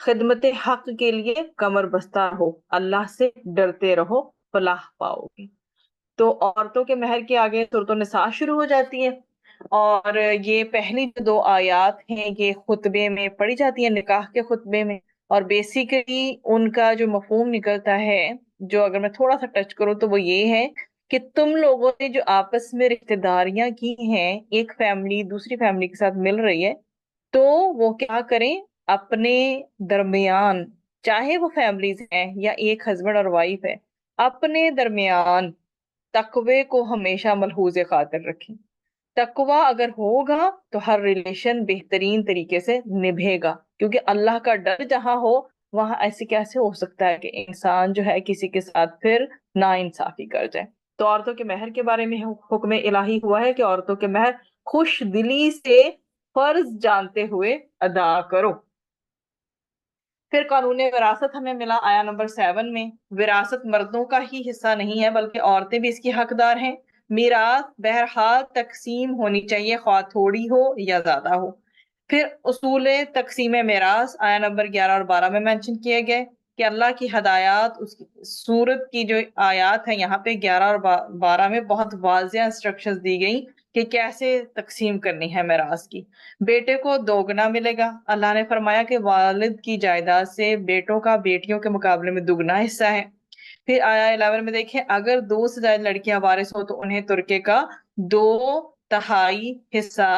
خدمت حق کے لیے کمر بستہ رہو، اللہ سے ڈرتے رہو، فلاح پاؤ گے۔ تو عورتوں کے مہر کے آگے سورۃ النساء شروع ہو جاتی ہے، اور یہ پہلی جو دو آیات ہیں یہ خطبے میں پڑھی جاتی ہیں، نکاح کے خطبے میں، اور بیسیکلی ان کا جو مفہوم نکلتا ہے، جو اگر میں تھوڑا سا ٹچ کروں تو وہ یہ ہے کہ تم لوگوں نے جو آپس میں رشتہ داریاں کی ہیں، ایک فیملی دوسری فیملی کے ساتھ مل رہی ہے، تو وہ کیا کریں، اپنے درمیان، چاہے وہ فیملیز ہیں یا ایک ہسبینڈ اور وائف ہے، اپنے درمیان تقوی کو ہمیشہ ملحوظ خاطر رکھیں۔ تقوی اگر ہوگا تو ہر ریلیشن بہترین طریقے سے نبھے گا، کیونکہ اللہ کا ڈر جہاں ہو وہاں ایسے کیسے ہو سکتا ہے کہ انسان جو ہے کسی کے ساتھ پھر نا انصافی کر جائے۔ تو عورتوں کے مہر کے بارے میں حکم الہی ہوا ہے کہ عورتوں کے مہر خوش دلی سے فرض جانتے ہوئے ادا کرو۔ پھر قانون وراثت ہمیں ملا آیا نمبر 7 میں، وراثت مردوں کا ہی حصہ نہیں ہے بلکہ عورتیں بھی اس کی حقدار ہیں۔ میراث بہرحال تقسیم ہونی چاہیے، خواہ تھوڑی ہو یا زیادہ ہو۔ پھر اصول تقسیم میراث آیا نمبر 11 اور 12 میں مینشن کیے گئے کہ اللہ کی ہدایات، اس کی سورت کی جو آیات ہیں یہاں پہ 11 اور 12 میں بہت واضح انسٹرکشنز دی گئی کہ کیسے تقسیم کرنی ہے میراث کی۔ بیٹے کو دوگنا ملے گا، اللہ نے فرمایا کہ والد کی جائیداد سے بیٹوں کا بیٹیوں کے مقابلے میں دگنا حصہ ہے۔ پھر آیا 11 میں دیکھیں، اگر 2 سے زائد لڑکیاں وارث ہو تو انہیں ترکے کا 2/3 حصہ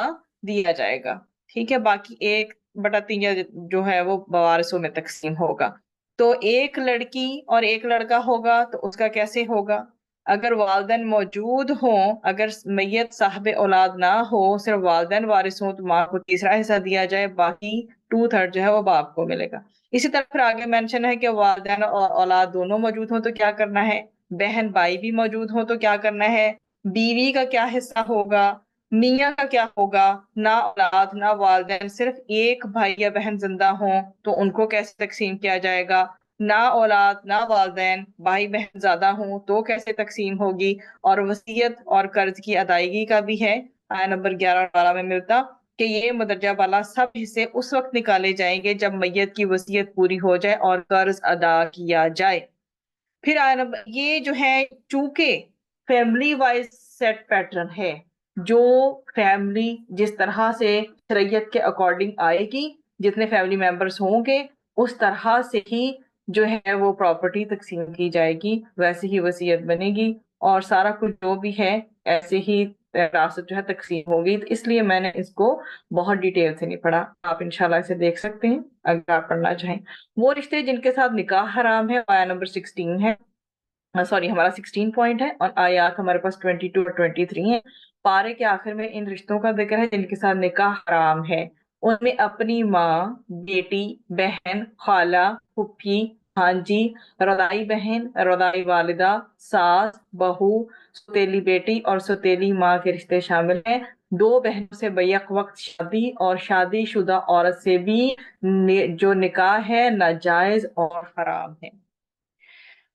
دیا جائے گا، ٹھیک ہے، باقی 1/3 جو ہے وہ وارثوں میں تقسیم ہوگا۔ تو ایک لڑکی اور ایک لڑکا ہوگا تو اس کا کیسے ہوگا؟ اگر والدین موجود ہوں، اگر میت صاحب اولاد نہ ہو، صرف والدین وارث ہوں تو ماں کو تیسرا حصہ دیا جائے، باقی 2/3 جو ہے وہ باپ کو ملے گا۔ اسی طرح پھر آگے مینشن ہے کہ والدین اور اولاد دونوں موجود ہوں تو کیا کرنا ہے، بہن بھائی بھی موجود ہوں تو کیا کرنا ہے، بیوی کا کیا حصہ ہوگا، میاں کا کیا ہوگا، نہ اولاد نہ والدین، صرف ایک بھائی یا بہن زندہ ہوں تو ان کو کیسے تقسیم کیا جائے گا، نہ اولاد نہ والدین، بھائی بہن زیادہ ہوں تو کیسے تقسیم ہوگی، اور وصیت اور قرض کی ادائیگی کا بھی ہے آیا نمبر 11 اور 12 میں ملتا کہ یہ مدرجہ بالا سب حصے اس وقت نکالے جائیں گے جب میت کی وصیت پوری ہو جائے اور قرض ادا کیا جائے۔ پھر آیا نمبر یہ جو ہے، چونکہ فیملی وائز سیٹ پیٹرن ہے، جو فیملی جس طرح سے شریعت کے اکارڈنگ آئے گی، جتنے فیملی ممبرز ہوں گے اس طرح سے ہی جو ہے وہ پراپرٹی تقسیم کی جائے گی، ویسے ہی وصیت بنے گی، اور سارا کچھ جو بھی ہے ایسے ہی وراثت جو ہے تقسیم ہوگی۔ تو اس لیے میں نے اس کو بہت ڈیٹیل سے نہیں پڑھا، آپ انشاءاللہ اسے دیکھ سکتے ہیں اگر آپ پڑھنا چاہیں۔ وہ رشتے جن کے ساتھ نکاح حرام ہے آیا نمبر 16 ہے، سوری ہمارا 16 پوائنٹ ہے، اور آیات ہمارے پاس 22 اور 23 ہیں۔ پارے کے آخر میں ان رشتوں کا ذکر ہے جن کے ساتھ نکاح حرام ہے، ان میں اپنی ماں، بیٹی، بہن، خالہ، پھپھی، ہانجی، رضاعی بہن، رضاعی والدہ، ساس، بہو، سوتیلی بیٹی اور سوتیلی ماں کے رشتے شامل ہیں۔ 2 بہنوں سے بیک وقت شادی اور شادی شدہ عورت سے بھی جو نکاح ہے ناجائز اور حرام ہے۔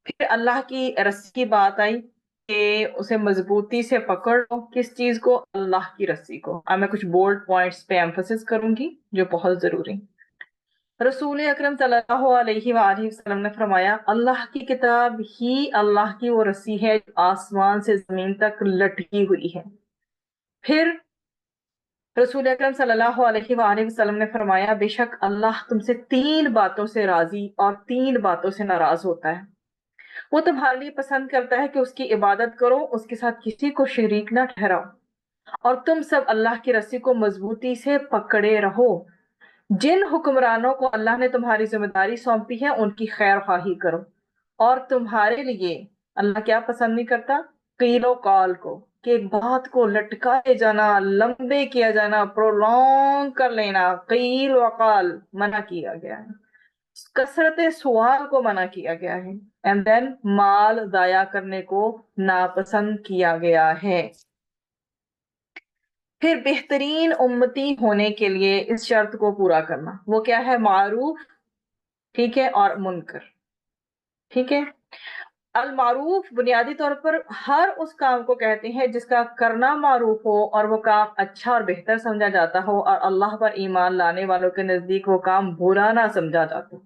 پھر اللہ کی رسی کی بات آئی کہ اسے مضبوطی سے پکڑ لو، کس چیز کو، اللہ کی رسی کو۔ اب میں کچھ بولڈ پوائنٹس پہ ایمفسس کروں گی جو بہت ضروری۔ رسول اکرم صلی اللہ علیہ وآلہ وسلم نے فرمایا، اللہ کی کتاب ہی اللہ کی وہ رسی ہے جو آسمان سے زمین تک لٹکی ہوئی ہے۔ پھر رسول اکرم صلی اللہ علیہ وآلہ وسلم نے فرمایا، بے شک اللہ تم سے 3 باتوں سے راضی اور 3 باتوں سے ناراض ہوتا ہے۔ وہ تمہارے لیے پسند کرتا ہے کہ اس کی عبادت کرو، اس کے ساتھ کسی کو شریک نہ ٹھہراؤ، اور تم سب اللہ کی رسی کو مضبوطی سے پکڑے رہو۔ جن حکمرانوں کو اللہ نے تمہاری ذمہ داری سونپی ہے ان کی خیر خواہی کرو، اور تمہارے لیے اللہ کیا پسند نہیں کرتا، قیل و قال کو، کہ ایک بات کو لٹکائے جانا، لمبے کیا جانا، پرولونگ کر لینا، قیل و قال منع کیا گیا ہے۔ کثرت سوال کو منع کیا گیا ہے، اینڈ دین مال ضائع کرنے کو ناپسند کیا گیا ہے۔ پھر بہترین امتی ہونے کے لیے اس شرط کو پورا کرنا، وہ کیا ہے، معروف، ٹھیک ہے، اور منکر، ٹھیک ہے۔ المعروف بنیادی طور پر ہر اس کام کو کہتے ہیں جس کا کرنا معروف ہو اور وہ کام اچھا اور بہتر سمجھا جاتا ہو اور اللہ پر ایمان لانے والوں کے نزدیک وہ کام برا نہ سمجھا جاتا ہو۔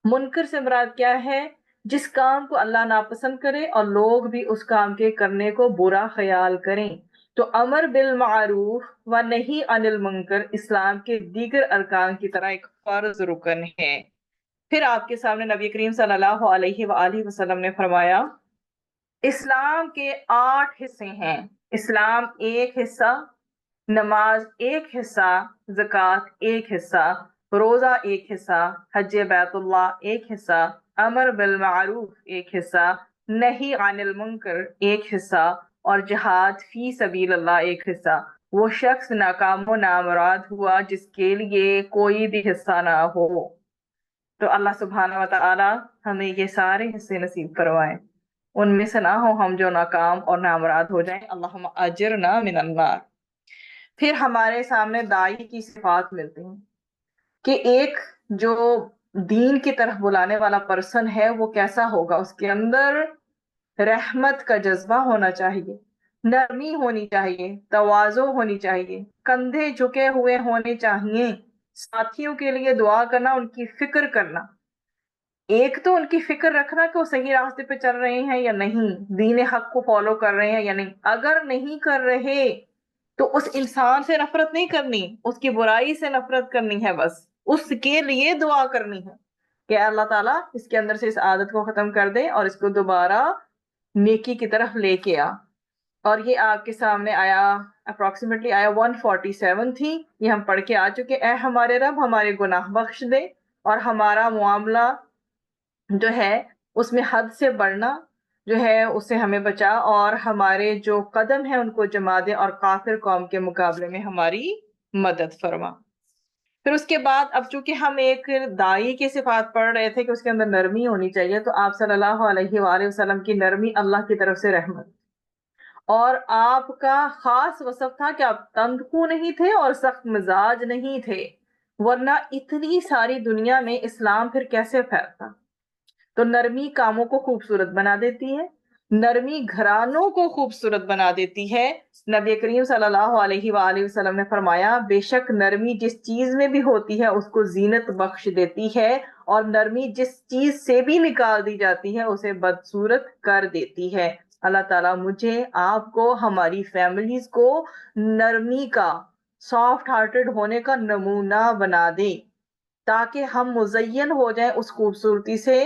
منکر سے مراد کیا ہے؟ جس کام کو اللہ ناپسند کرے اور لوگ بھی اس کام کے کرنے کو برا خیال کریں۔ تو امر بالمعروف و نہی عن المنکر اسلام کے دیگر ارکان کی طرح ایک فرض رکن ہے۔ پھر آپ کے سامنے نبی کریم صلی اللہ علیہ وآلہ وسلم نے فرمایا اسلام کے 8 حصے ہیں۔ اسلام ایک حصہ، نماز ایک حصہ، زکوٰۃ ایک حصہ، روزہ ایک حصہ، حج بیت اللہ ایک حصہ، امر بالمعروف ایک حصہ، نہی عن المنکر ایک حصہ، اور جہاد فی سبیل اللہ ایک حصہ۔ وہ شخص ناکام و نامراد ہوا جس کے لیے کوئی بھی حصہ نہ ہو۔ تو اللہ سبحانہ و تعالی ہمیں یہ سارے حصے نصیب کروائیں، ان میں سے نہ ہو ہم جو ناکام اور نامراد ہو جائیں۔ اللہم اجرنا من النار۔ پھر ہمارے سامنے داعی کی صفات ملتی ہیں کہ ایک جو دین کی طرف بلانے والا پرسن ہے وہ کیسا ہوگا۔ اس کے اندر رحمت کا جذبہ ہونا چاہیے، نرمی ہونی چاہیے، تواضع ہونی چاہیے، کندھے جھکے ہوئے ہونے چاہیے، ساتھیوں کے لیے دعا کرنا، ان کی فکر کرنا۔ ایک تو ان کی فکر رکھنا کہ وہ صحیح راستے پہ چل رہے ہیں یا نہیں، دین حق کو فالو کر رہے ہیں یا نہیں۔ اگر نہیں کر رہے تو اس انسان سے نفرت نہیں کرنی، اس کی برائی سے نفرت کرنی ہے، بس اس کے لیے دعا کرنی ہے کہ اللہ تعالیٰ اس کے اندر سے اس عادت کو ختم کر دے اور اس کو دوبارہ نیکی کی طرف لے کے آ۔ اور یہ آپ کے سامنے آیا اپروکسیمیٹلی آیا 147 تھی، یہ ہم پڑھ کے آ چکے۔ اے ہمارے رب ہمارے گناہ بخش دے اور ہمارا معاملہ جو ہے اس میں حد سے بڑھنا جو ہے اس سے ہمیں بچا، اور ہمارے جو قدم ہیں ان کو جما دے اور کافر قوم کے مقابلے میں ہماری مدد فرما۔ پھر اس کے بعد اب چونکہ ہم ایک داعی کی صفات پڑھ رہے تھے کہ اس کے اندر نرمی ہونی چاہیے، تو آپ صلی اللہ علیہ وآلہ وسلم کی نرمی اللہ کی طرف سے رحمت، اور آپ کا خاص وصف تھا کہ آپ تندخو نہیں تھے اور سخت مزاج نہیں تھے، ورنہ اتنی ساری دنیا میں اسلام پھر کیسے پھیلتا۔ تو نرمی کاموں کو خوبصورت بنا دیتی ہے، نرمی گھرانوں کو خوبصورت بنا دیتی ہے۔ نبی کریم صلی اللہ علیہ وآلہ وسلم نے فرمایا بے شک نرمی جس چیز میں بھی ہوتی ہے اس کو زینت بخش دیتی ہے، اور نرمی جس چیز سے بھی نکال دی جاتی ہے اسے بدصورت کر دیتی ہے۔ اللہ تعالیٰ مجھے، آپ کو، ہماری فیملیز کو نرمی کا، سافٹ ہارٹڈ ہونے کا نمونہ بنا دے، تاکہ ہم مزین ہو جائیں اس خوبصورتی سے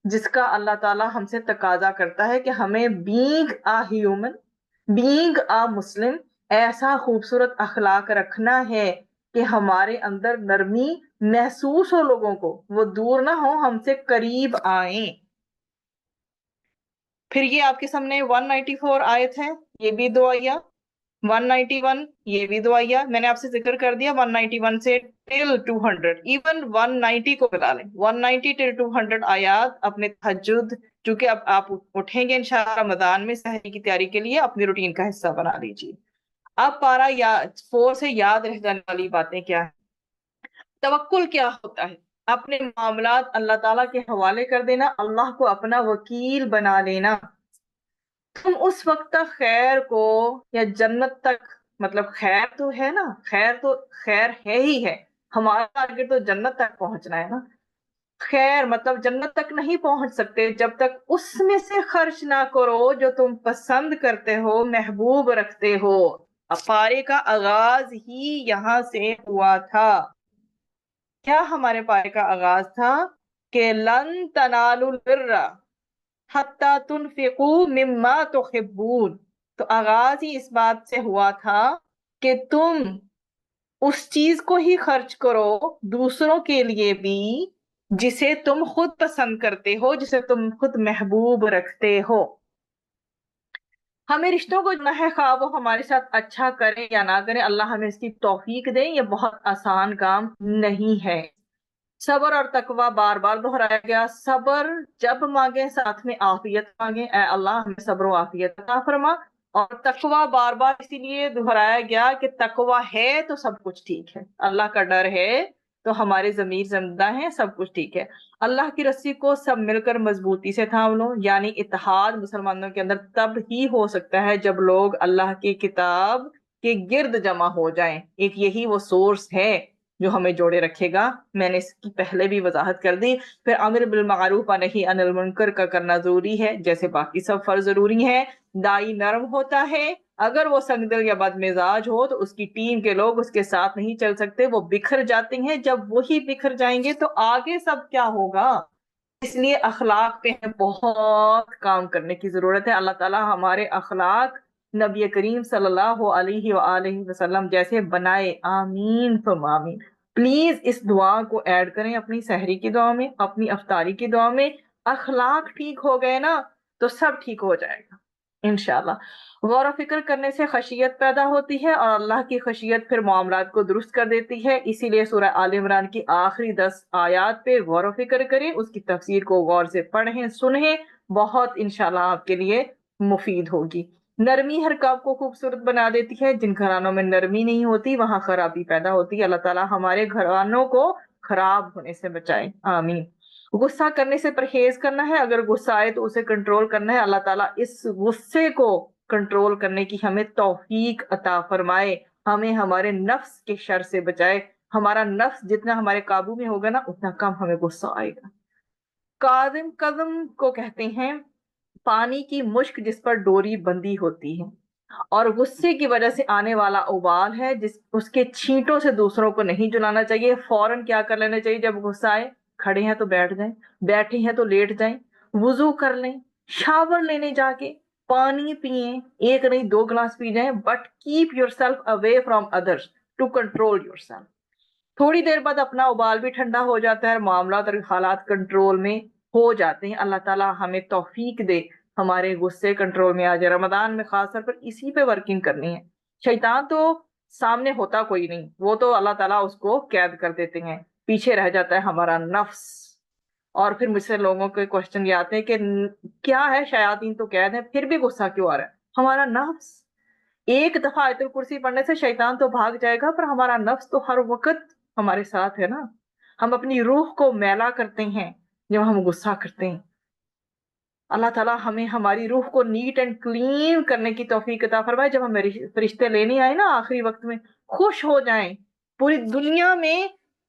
جس کا اللہ تعالیٰ ہم سے تقاضا کرتا ہے کہ ہمیں بینگ آ ہیومن، بینگ آ مسلم، ایسا خوبصورت اخلاق رکھنا ہے کہ ہمارے اندر نرمی محسوس ہو، لوگوں کو وہ دور نہ ہو، ہم سے قریب آئیں۔ پھر یہ آپ کے سامنے 194 آیت ہے، یہ بھی دعائیہ، 191 یہ بھی دعائیہ، میں نے آپ سے ذکر کر دیا 191 سے ٹل 200، ایون 190 کو بتا لیں، 190 ٹل 200 آیات اپنے تہجد، چونکہ اب آپ اٹھیں گے انشاءاللہ رمضان میں سحری کی تیاری کے لیے، اپنی روٹین کا حصہ بنا لیجیے۔ اب پارا 4 سے یاد رہ جانے والی باتیں کیا ہیں؟ توکل کیا ہوتا ہے؟ اپنے معاملات اللہ تعالیٰ کے حوالے کر دینا، اللہ کو اپنا وکیل بنا لینا۔ تم اس وقت تک خیر کو یا جنت تک، مطلب خیر تو ہے نا، خیر تو خیر ہے ہی ہے، ہمارا ٹارگٹ تو جنت تک پہنچنا ہے نا۔ خیر مطلب جنت تک نہیں پہنچ سکتے جب تک اس میں سے خرچ نہ کرو جو تم پسند کرتے ہو، محبوب رکھتے ہو۔ پارے کا آغاز ہی یہاں سے ہوا تھا۔ کیا ہمارے پارے کا آغاز تھا؟ کہ لن تنالوا البر حتی تنفقوا مما تحبون۔ تو آغاز ہی اس بات سے ہوا تھا کہ تم اس چیز کو ہی خرچ کرو دوسروں کے لیے بھی جسے تم خود پسند کرتے ہو، جسے تم خود محبوب رکھتے ہو۔ ہمیں رشتوں کو جو ہے خواہ وہ ہمارے ساتھ اچھا کرے یا نہ کرے، اللہ ہمیں اس کی توفیق دے، یہ بہت آسان کام نہیں ہے۔ صبر اور تقوی بار بار دہرایا گیا۔ صبر جب مانگے ساتھ میں عافیت مانگے، اے اللہ ہمیں صبر و عافیت عطا فرما۔ اور تقوی بار بار اسی لیے دہرایا گیا کہ تقوی ہے تو سب کچھ ٹھیک ہے، اللہ کا ڈر ہے تو ہمارے ضمیر زندہ ہیں، سب کچھ ٹھیک ہے۔ اللہ کی رسی کو سب مل کر مضبوطی سے تھام لو، یعنی اتحاد مسلمانوں کے اندر تب ہی ہو سکتا ہے جب لوگ اللہ کی کتاب کے گرد جمع ہو جائیں۔ ایک یہی وہ سورس ہے جو ہمیں جوڑے رکھے گا. میں نے اس کی پہلے بھی وضاحت کر دی. پھر امر بالمعروف و نہی عن المنکر کا کرنا ضروری ہے، جیسے باقی سب فرض ضروری ہیں. دائی نرم ہوتا ہے، اگر وہ سنگ دل یا بد مزاج ہو تو اس کی ٹیم کے لوگ اس کے ساتھ نہیں چل سکتے، وہ بکھر جاتے ہیں. جب وہی بکھر جائیں گے تو آگے سب کیا ہوگا؟ اس لیے اخلاق پہ بہت کام کرنے کی ضرورت ہے. اللہ تعالیٰ ہمارے اخلاق نبی کریم صلی اللہ علیہ وآلہ وسلم جیسے بنائے. آمین ثم آمین. پلیز اس دعا کو ایڈ کریں اپنی سحری کی دعا میں، اپنی افطاری کی دعا میں. اخلاق ٹھیک ہو گئے نا تو سب ٹھیک ہو جائے گا انشاءاللہ. غور و فکر کرنے سے خشیت پیدا ہوتی ہے، اور اللہ کی خشیت پھر معاملات کو درست کر دیتی ہے. اسی لیے سورہ آل عمران کی آخری 10 آیات پہ غور و فکر کریں، اس کی تفسیر کو غور سے پڑھیں سنیں، بہت انشاءاللہ آپ کے لیے مفید ہوگی. نرمی ہر کام کو خوبصورت بنا دیتی ہے. جن گھرانوں میں نرمی نہیں ہوتی وہاں خرابی پیدا ہوتی ہے. اللہ تعالیٰ ہمارے گھرانوں کو خراب ہونے سے بچائے. آمین. غصہ کرنے سے پرہیز کرنا ہے، اگر غصہ آئے تو اسے کنٹرول کرنا ہے. اللہ تعالیٰ اس غصے کو کنٹرول کرنے کی ہمیں توفیق عطا فرمائے، ہمیں ہمارے نفس کے شر سے بچائے. ہمارا نفس جتنا ہمارے قابو میں ہوگا نا اتنا کم ہمیں غصہ آئے گا. قدم کو کہتے ہیں پانی کی مشک جس پر ڈوری بندی ہوتی ہے، اور غصے کی وجہ سے آنے والا ابال ہے جس اس کے چھینٹوں سے دوسروں کو نہیں جلانا چاہیے. فوراً کیا کر لینا چاہیے جب غصہ آئے؟ کھڑے ہیں تو بیٹھ جائیں، بیٹھے ہیں تو لیٹ جائیں، وضو کر لیں، شاور لینے جا کے پانی پئیں. ایک نہیں 2 گلاس پی جائیں، but keep yourself away from others to control yourself. تھوڑی دیر بعد اپنا ابال بھی ٹھنڈا ہو جاتا ہے، معاملات اور حالات کنٹرول میں ہو جاتے ہیں. اللہ تعالیٰ ہمیں توفیق دے ہمارے غصے کنٹرول میں آ جائے. رمضان میں خاص طور پر اسی پہ ورکنگ کرنی ہے. شیطان تو سامنے ہوتا کوئی نہیں، وہ تو اللہ تعالیٰ اس کو قید کر دیتے ہیں، پیچھے رہ جاتا ہے ہمارا نفس. اور پھر مجھ سے لوگوں کے کوشچن یہ آتے ہیں کہ کیا ہے شیاطین تو قید ہے پھر بھی غصہ کیوں آ رہا ہے؟ ہمارا نفس. ایک دفعہ آیت الکرسی پڑھنے سے شیطان تو بھاگ جائے گا، پر ہمارا نفس تو ہر وقت ہمارے ساتھ ہے نا. ہم اپنی روح کو میلا کرتے ہیں جب ہم غصہ کرتے ہیں. اللہ تعالیٰ ہمیں ہماری روح کو نیٹ اینڈ کلین کرنے کی توفیق عطا فرمائے. جب ہمیں فرشتے لینے آئے نا آخری وقت میں، خوش ہو جائیں، پوری دنیا میں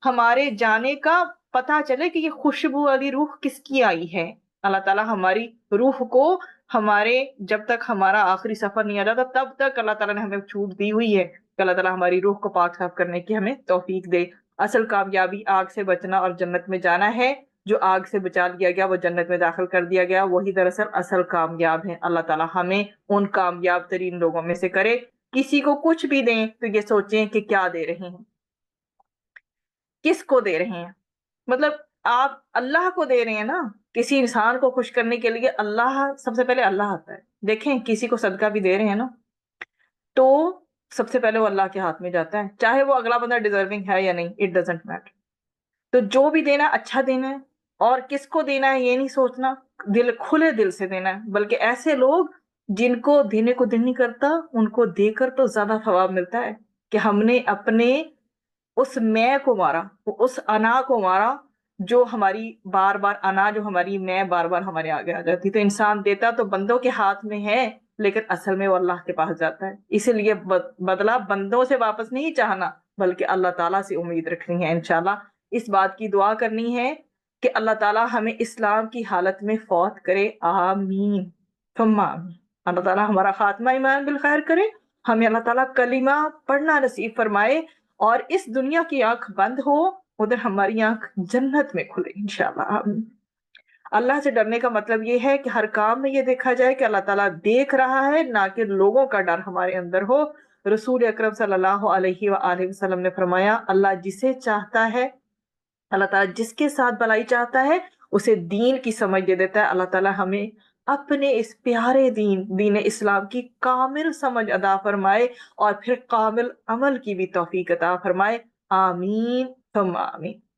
ہمارے جانے کا پتا چلے کہ یہ خوشبو والی روح کس کی آئی ہے. اللہ تعالیٰ ہماری روح کو ہمارے جب تک ہمارا آخری سفر نہیں آ جاتا تب تک اللہ تعالیٰ نے ہمیں چھوٹ دی ہوئی ہے کہ اللہ تعالیٰ ہماری روح کو پاک صاف کرنے کی ہمیں توفیق دے. اصل کامیابی آگ سے بچنا اور جنت میں جانا ہے. جو آگ سے بچا لیا گیا وہ جنت میں داخل کر دیا گیا، وہی دراصل اصل کامیاب ہے. اللہ تعالیٰ ہمیں ان کامیاب ترین لوگوں میں سے کرے. کسی کو کچھ بھی دیں تو یہ سوچیں کہ کیا دے رہے ہیں، کس کو دے رہے ہیں. مطلب آپ اللہ کو دے رہے ہیں نا. کسی انسان کو خوش کرنے کے لیے اللہ سب سے پہلے اللہ آتا ہے. دیکھیں کسی کو صدقہ بھی دے رہے ہیں نا تو سب سے پہلے وہ اللہ کے ہاتھ میں جاتا ہے، چاہے وہ اگلا بندہ ڈیزرونگ ہے یا نہیں، اٹ ڈزنٹ میٹر. تو جو بھی دینا اچھا دینا ہے، اور کس کو دینا ہے یہ نہیں سوچنا، دل کھلے دل سے دینا ہے. بلکہ ایسے لوگ جن کو دینے کو دل نہیں کرتا ان کو دے کر تو زیادہ ثواب ملتا ہے کہ ہم نے اپنے اس میں کو مارا، اس انا کو مارا جو ہماری بار بار انا جو ہماری میں بار بار ہمارے آگے آ جاتی. تو انسان دیتا تو بندوں کے ہاتھ میں ہے لیکن اصل میں وہ اللہ کے پاس جاتا ہے. اسی لیے بدلہ بندوں سے واپس نہیں چاہنا بلکہ اللہ تعالیٰ سے امید رکھنی ہے. انشاءاللہ اس بات کی دعا کرنی ہے کہ اللہ تعالیٰ ہمیں اسلام کی حالت میں فوت کرے. آمین ثم آمین. اللہ تعالیٰ ہمارا خاتمہ ایمان بالخیر کرے، ہمیں اللہ تعالیٰ کلمہ پڑھنا نصیب فرمائے، اور اس دنیا کی آنکھ بند ہو ادھر ہماری آنکھ جنت میں کھلے انشاءاللہ. آمین. اللہ سے ڈرنے کا مطلب یہ ہے کہ ہر کام میں یہ دیکھا جائے کہ اللہ تعالیٰ دیکھ رہا ہے، نہ کہ لوگوں کا ڈر ہمارے اندر ہو. رسول اکرم صلی اللہ علیہ وآلہ وسلم نے فرمایا اللہ جسے چاہتا ہے، اللہ تعالیٰ جس کے ساتھ بھلائی چاہتا ہے اسے دین کی سمجھ دے دیتا ہے. اللہ تعالیٰ ہمیں اپنے اس پیارے دین اسلام کی کامل سمجھ عطا فرمائے اور پھر کامل عمل کی بھی توفیق عطا فرمائے. آمین ثم آمین.